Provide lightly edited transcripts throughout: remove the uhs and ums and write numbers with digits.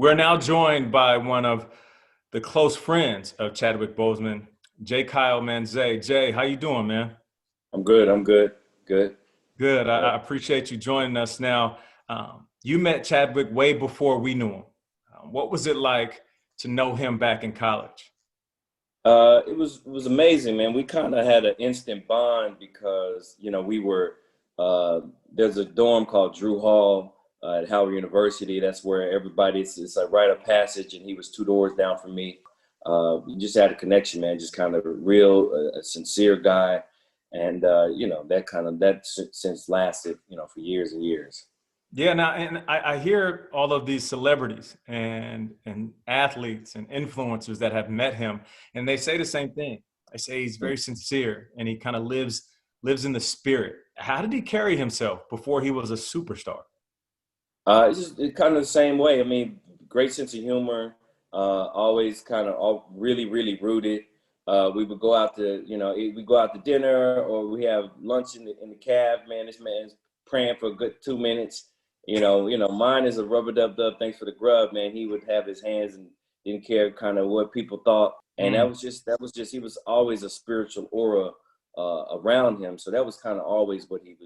We're now joined by one of the close friends of Chadwick Boseman, J. Kyle Manzay. Jay, how you doing, man? I'm good. I'm good. Good. Good. I appreciate you joining us now. You met Chadwick way before we knew him. What was it like to know him back in college? It was amazing, man. We kind of had an instant bond because we were there's a dorm called Drew Hall at Howard University. That's where it's a rite of passage, and he was two doors down from me. We just had a connection, man. Just kind of a real, a sincere guy, and that since lasted for years and years. Yeah, now, and I hear all of these celebrities and athletes and influencers that have met him, and they say the same thing. They say he's very sincere and he kind of lives in the spirit. How did he carry himself before he was a superstar? It's kind of the same way. I mean, great sense of humor. Always kind of all really, really rooted. We would go out to, we go out to dinner or we have lunch in the cab. Man, this man's praying for a good 2 minutes. Mine is a rubber dub dub. Thanks for the grub, man. He would have his hands and didn't care kind of what people thought. And that was just, he was always a spiritual aura around him. So that was kind of always what he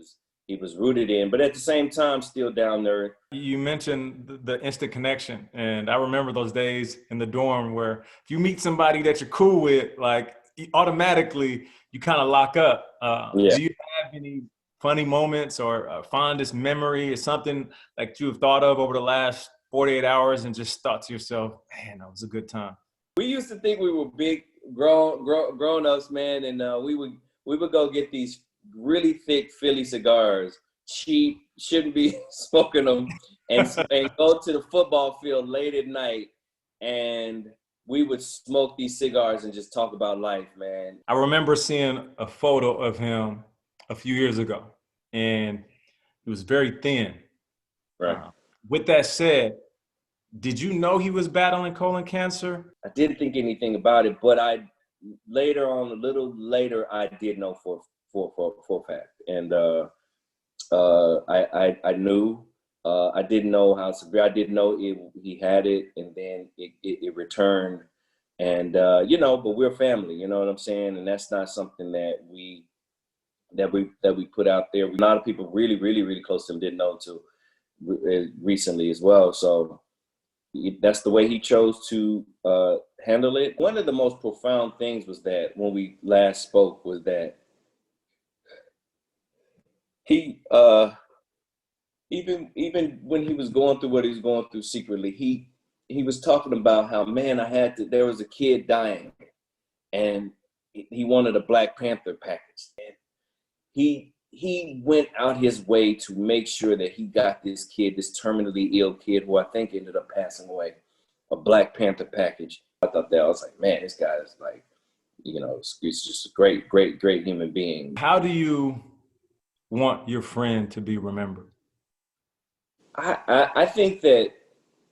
was rooted in, but at the same time, still down there. You mentioned the instant connection, and I remember those days in the dorm where if you meet somebody that you're cool with, like automatically you kind of lock up. Yeah. Do you have any funny moments or fondest memory or something like you have thought of over the last 48 hours and just thought to yourself, man, that was a good time? We used to think we were big grown-ups, man, and we would go get these really thick Philly cigars, cheap, shouldn't be smoking them, and go to the football field late at night, and we would smoke these cigars and just talk about life, man. I remember seeing a photo of him a few years ago, and he was very thin. Right. With that said, did you know he was battling colon cancer? I didn't think anything about it, but a little later, I did know for a fact, and I knew. I didn't know how severe. I didn't know he had it, and then it returned, and but we're family. You know what I'm saying? And that's not something that we put out there. A lot of people really, really, really close to him didn't know until recently as well. So that's the way he chose to handle it. One of the most profound things was that when we last spoke was that he even when he was going through what he was going through secretly, he was talking about how, man, there was a kid dying and he wanted a Black Panther package. And he went out his way to make sure that he got this terminally ill kid who I think ended up passing away, a Black Panther package. I thought that, I was like, man, this guy is like, it's just a great, great, great human being. How do you want your friend to be remembered? I think that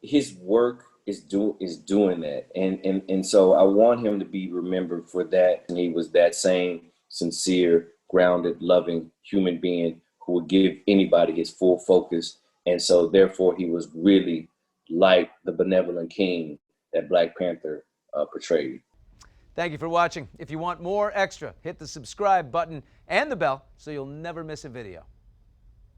his work is doing that, and so I want him to be remembered for that. And he was that same sincere, grounded, loving human being who would give anybody his full focus, and so therefore he was really like the benevolent king that Black Panther portrayed. Thank you for watching. If you want more extra, hit the subscribe button and the bell so you'll never miss a video.